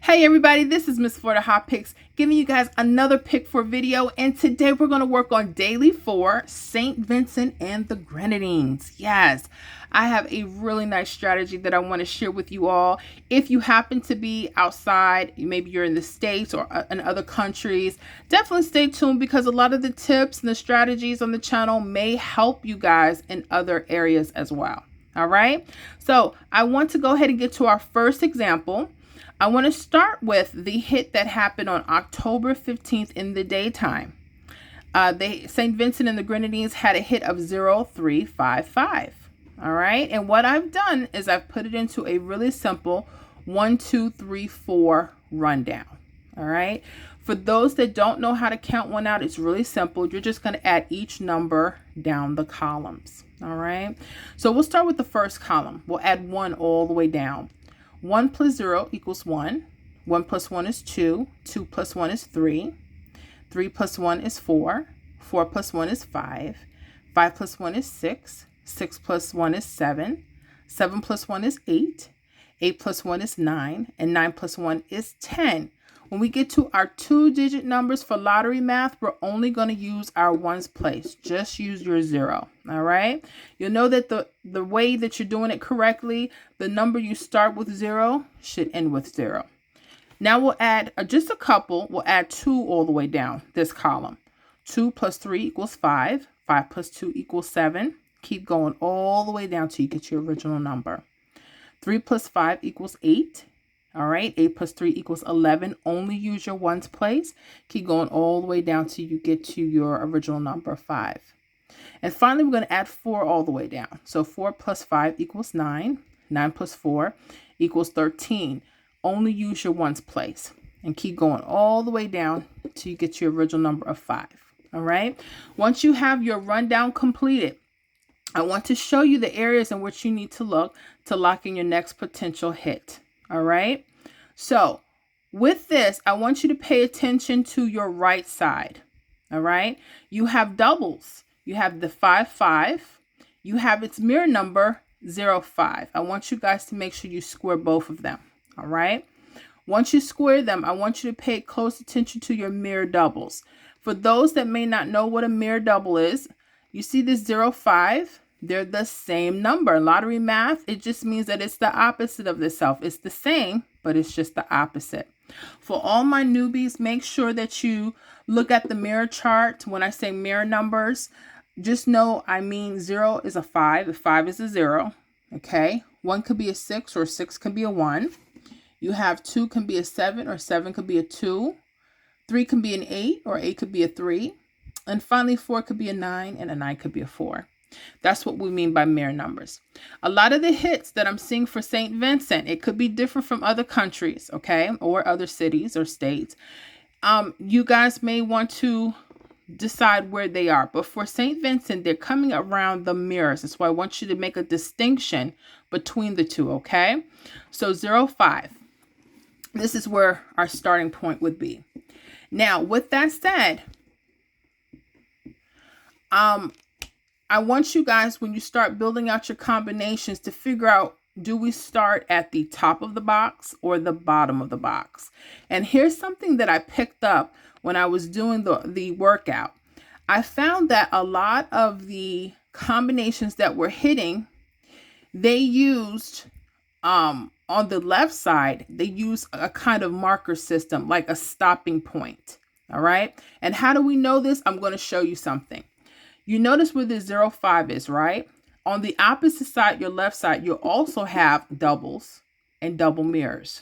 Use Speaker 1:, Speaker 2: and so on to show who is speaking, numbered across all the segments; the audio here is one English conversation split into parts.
Speaker 1: Hey everybody, this is Miss Florida Hot Picks giving you guys another pick for video, and today we're going to work on daily 4, St. Vincent and the Grenadines. Yes, I have a really nice strategy that I want to share with you all. If you happen to be outside, maybe you're in the States or in other countries, definitely stay tuned because a lot of the tips and the strategies on the channel may help you guys in other areas as well. All right, so I want to go ahead and get to our first example. I want to start with the hit that happened on October 15th in the daytime. St. Vincent and the Grenadines had a hit of 0355. All right. And what I've done is I've put it into a really simple 1, 2, 3, 4 rundown. All right. For those that don't know how to count one out, it's really simple. You're just going to add each number down the columns. All right. So we'll start with the first column. We'll add 1 all the way down. 1 plus 0 equals 1. 1 plus 1 is 2. 2 plus 1 is 3. 3 plus 1 is 4. 4 plus 1 is 5. 5 plus 1 is 6. 6 plus 1 is 7. 7 plus 1 is 8. 8 plus 1 is 9. And 9 plus 1 is 10. When we get to our 2-digit numbers for lottery math, we're only going to use our ones place. Just use your 0. All right. You'll know that the way that you're doing it correctly, the number you start with 0 should end with 0. Now we'll add just a couple. We'll add 2 all the way down this column. 2 plus 3 equals 5. 5 plus 2 equals 7. Keep going all the way down till you get your original number. 3 plus 5 equals 8. All right, 8 plus 3 equals 11. Only use your ones place. Keep going all the way down till you get to your original number, 5. And finally, we're going to add 4 all the way down. So 4 plus 5 equals 9. 9 plus 4 equals 13. Only use your ones place. And keep going all the way down till you get your original number of 5. All right. Once you have your rundown completed, I want to show you the areas in which you need to look to lock in your next potential hit. All right. So with this, I want you to pay attention to your right side. All right. You have doubles. You have the 5, 5. You have its mirror number 0, 5. I want you guys to make sure you square both of them. All right. Once you square them, I want you to pay close attention to your mirror doubles. For those that may not know what a mirror double is, you see this 0, 5. They're the same number. Lottery math, it just means that it's the opposite of itself. It's the same, but it's just the opposite. For all my newbies, make sure that you look at the mirror chart. When I say mirror numbers, just know I mean 0 is a 5. A 5 is a 0. Okay. 1 could be a 6 or 6 can be a 1. You have 2 can be a 7 or 7 could be a 2. 3 can be an 8 or 8 could be a 3. And finally, 4 could be a 9 and a 9 could be a 4. That's what we mean by mirror numbers. A lot of the hits that I'm seeing for St. Vincent, it could be different from other countries, okay, or other cities or states. You guys may want to decide where they are. But for St. Vincent, they're coming around the mirrors. That's why I want you to make a distinction between the two, okay? So 0, 5. This is where our starting point would be. Now, with that said, I want you guys, when you start building out your combinations, to figure out, do we start at the top of the box or the bottom of the box? And here's something that I picked up when I was doing the workout. I found that a lot of the combinations that we're hitting, they used, on the left side, they use a kind of marker system, like a stopping point. All right. And how do we know this? I'm going to show you something. You notice where the 0, 5 is, right? On the opposite side, your left side, you'll also have doubles and double mirrors.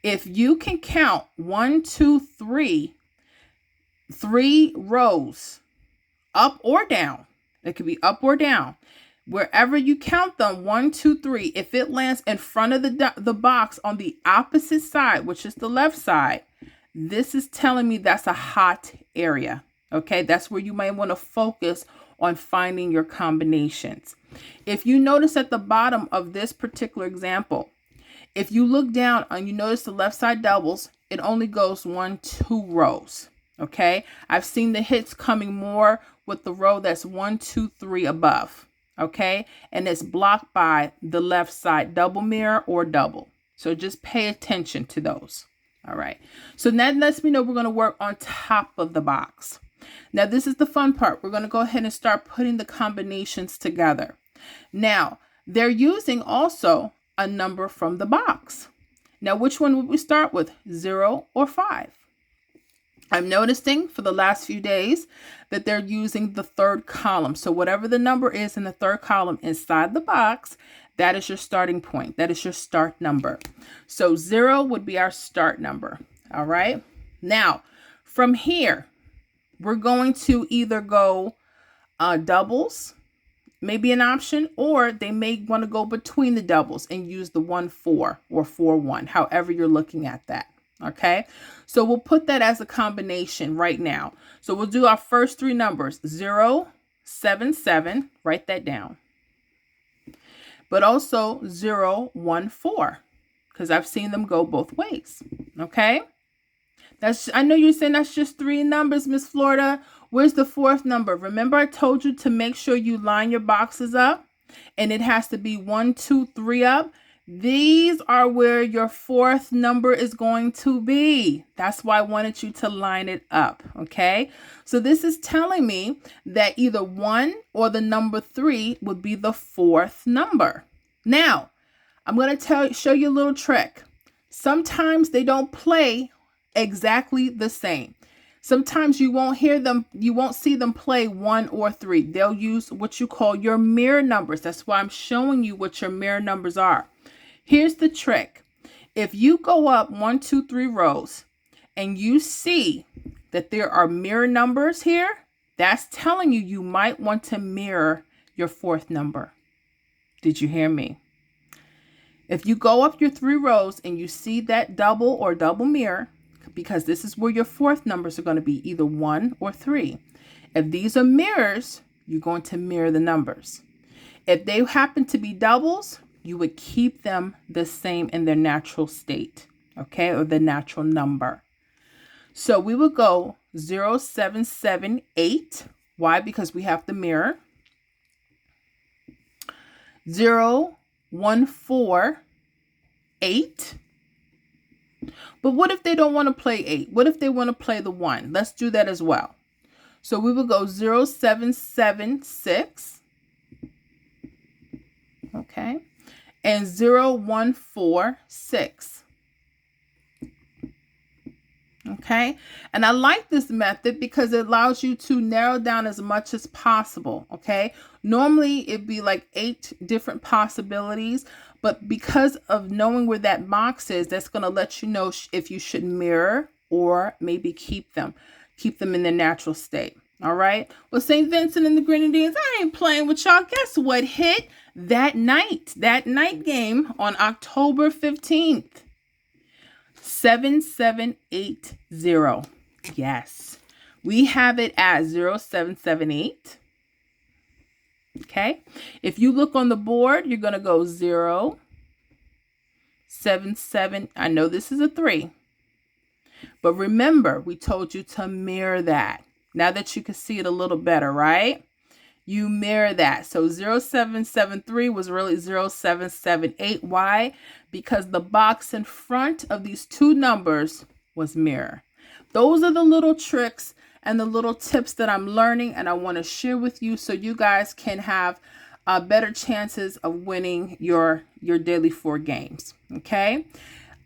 Speaker 1: If you can count 1, 2, 3, 3 rows up or down, it could be up or down. Wherever you count them, 1, 2, 3, if it lands in front of the box on the opposite side, which is the left side, this is telling me that's a hot area. Okay, that's where you might want to focus on finding your combinations. If you notice at the bottom of this particular example, if you look down and you notice the left side doubles, it only goes 1, 2 rows. Okay, I've seen the hits coming more with the row that's 1, 2, 3 above. Okay, and it's blocked by the left side double mirror or double. So just pay attention to those. All right. So that lets me know we're going to work on top of the box. Now, this is the fun part. We're going to go ahead and start putting the combinations together. Now, they're using also a number from the box. Now, which one would we start with, 0 or 5? I'm noticing for the last few days that they're using the third column. So whatever the number is in the third column inside the box, that is your starting point. That is your start number. So 0 would be our start number. All right. Now, from here, we're going to either go doubles, maybe an option, or they may want to go between the doubles and use the 1-4 or 4-1, however you're looking at that. Okay, so we'll put that as a combination right now. So we'll do our first three numbers, 0, 7, 7, write that down. But also 0, 1, 4, because I've seen them go both ways. Okay, I know you're saying that's just three numbers, Miss Florida. Where's the fourth number? Remember I told you to make sure you line your boxes up, and it has to be 1, 2, 3 up. These are where your fourth number is going to be. That's why I wanted you to line it up, okay? So this is telling me that either 1 or the number 3 would be the fourth number. Now, I'm going to show you a little trick. Sometimes they don't play exactly the same. Sometimes you won't see them play 1 or 3. They'll use what you call your mirror numbers. That's why I'm showing you what your mirror numbers are. Here's the trick. If you go up 1, 2, 3 rows and you see that there are mirror numbers here, that's telling you you might want to mirror your fourth number. Did you hear me? If you go up your 3 rows and you see that double or double mirror, because this is where your fourth numbers are going to be, either 1 or 3. If these are mirrors, you're going to mirror the numbers. If they happen to be doubles, you would keep them the same in their natural state, okay, or the natural number. So we would go 0, 7, 7, 8. Why? Because we have the mirror. 0, 1, 4, 8. But what if they don't want to play 8? What if they want to play the 1? Let's do that as well. So we would go 0, 7, 7, 6. Okay. And 0, 1, 4, 6. Okay. And I like this method because it allows you to narrow down as much as possible. Okay. Normally it'd be like 8 different possibilities, but because of knowing where that box is, that's going to let you know if you should mirror or maybe keep them in their natural state. All right. Well, St. Vincent and the Grenadines, I ain't playing with y'all. Guess what hit that night game on October 15th? 7780. Yes. We have it at 0778. Okay. If you look on the board, you're going to go 0, 7, 7. I know this is a 3. But remember, we told you to mirror that. Now that you can see it a little better, right? You mirror that. So 0773 was really 0778. Why? Because the box in front of these two numbers was mirror. Those are the little tricks and the little tips that I'm learning and I want to share with you so you guys can have better chances of winning your daily 4 games. Okay.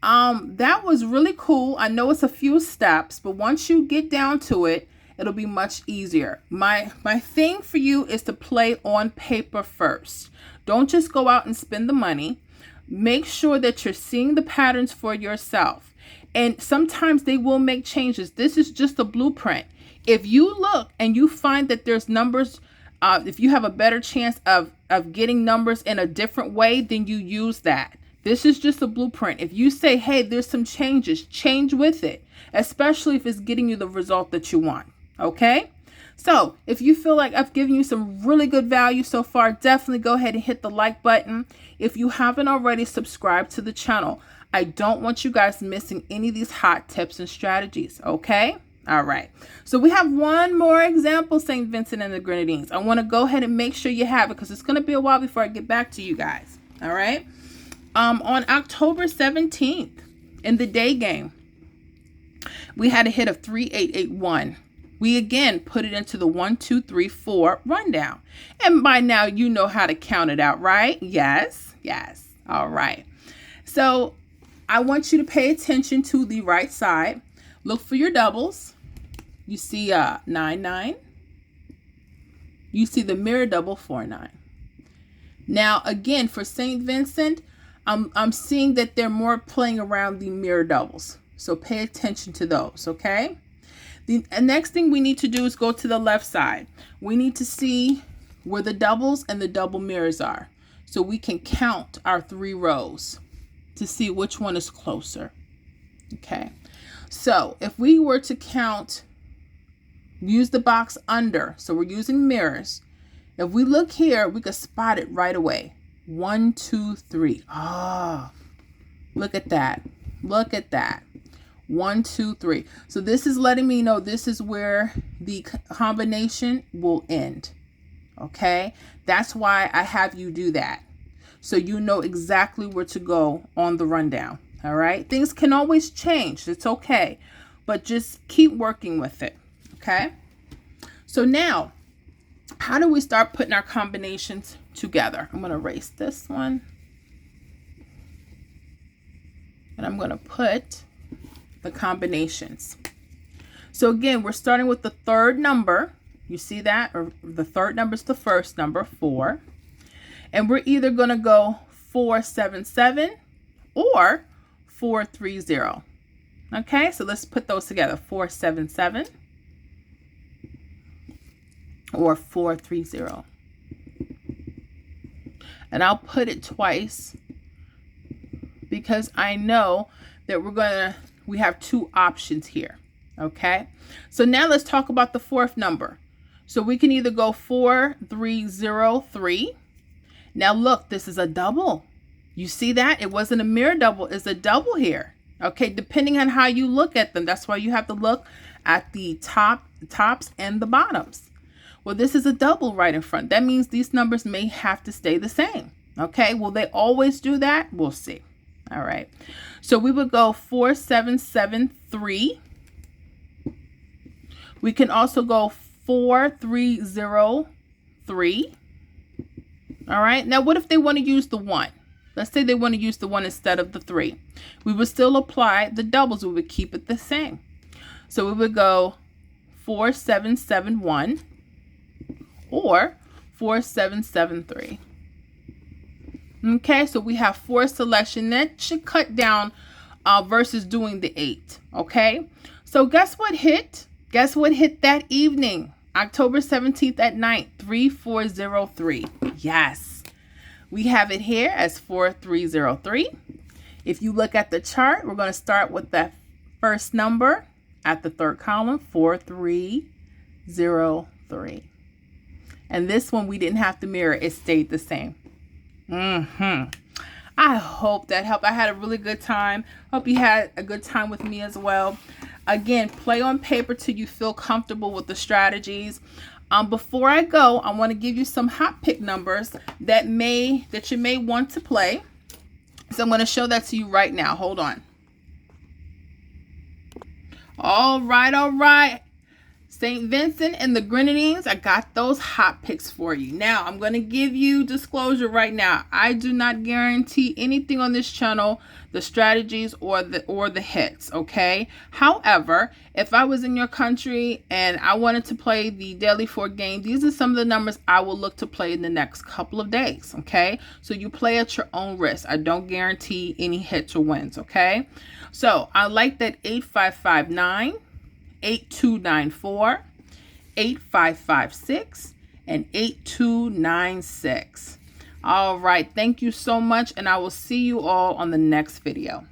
Speaker 1: That was really cool. I know it's a few steps, but once you get down to it, it'll be much easier. My thing for you is to play on paper first. Don't just go out and spend the money. Make sure that you're seeing the patterns for yourself. And sometimes they will make changes. This is just a blueprint. If you look and you find that there's numbers, if you have a better chance of getting numbers in a different way, then you use that. This is just a blueprint. If you say, hey, there's some changes, change with it, especially if it's getting you the result that you want. Okay, so if you feel like I've given you some really good value so far, definitely go ahead and hit the like button. If you haven't already, subscribe to the channel. I don't want you guys missing any of these hot tips and strategies. Okay, all right. So we have one more example, St. Vincent and the Grenadines. I want to go ahead and make sure you have it because it's going to be a while before I get back to you guys. All right. On October 17th, in the day game, we had a hit of 3881. We again put it into the 1, 2, 3, 4 rundown. And by now, you know how to count it out, right? Yes, yes. All right. So I want you to pay attention to the right side. Look for your doubles. You see 9, 9. You see the mirror double 4, 9. Now, again, for St. Vincent, I'm seeing that they're more playing around the mirror doubles. So pay attention to those, okay? The next thing we need to do is go to the left side. We need to see where the doubles and the double mirrors are, so we can count our 3 rows to see which one is closer. Okay, so if we were to count, use the box under, so we're using mirrors. If we look here, we could spot it right away. 1, 2, 3. Ah, look at that. Look at that. 1, 2, 3. So this is letting me know this is where the combination will end. Okay, that's why I have you do that, so you know exactly where to go on the rundown. All right, things can always change. It's okay, but just keep working with it. Okay, so now how do we start putting our combinations together? I'm going to erase this one, and I'm going to put the combinations. So again, we're starting with the third number. You see that? Or the third number is the first number, 4. And we're either going to go 477 or 430. Okay, so let's put those together. 477 or 430. And I'll put it twice because I know that we have 2 options here. Okay, so now let's talk about the fourth number. So we can either go 4303. Now look, this is a double. You see that? It wasn't a mirror double, it's a double here. Okay, depending on how you look at them. That's why you have to look at the tops and the bottoms. Well, this is a double right in front. That means these numbers may have to stay the same. Okay, will they always do that? We'll see. All right, so we would go 4773. We can also go 4303. All right, now what if they want to use the 1? Let's say they want to use the 1 instead of the 3. We would still apply the doubles. We would keep it the same. So we would go 4771 or 4773. Okay, so we have 4 selection. That should cut down versus doing the 8. Okay, so guess what hit? Guess what hit that evening? October 17th at night, 3403. Yes, we have it here as 4303. If you look at the chart, we're going to start with that first number at the third column, 4303. And this one we didn't have to mirror, it stayed the same. I hope that helped. I had a really good time. Hope you had a good time with me as well. Again, play on paper till you feel comfortable with the strategies. Before I go, I want to give you some hot pick numbers that you may want to play. So I'm going to show that to you right now. Hold on. All right. St. Vincent and the Grenadines, I got those hot picks for you. Now, I'm going to give you disclosure right now. I do not guarantee anything on this channel, the strategies or the hits, okay? However, if I was in your country and I wanted to play the Daily 4 game, these are some of the numbers I will look to play in the next couple of days, okay? So you play at your own risk. I don't guarantee any hits or wins, okay? So I like that 8559. 8294, 8556, and 8296. All right, thank you so much, and I will see you all on the next video.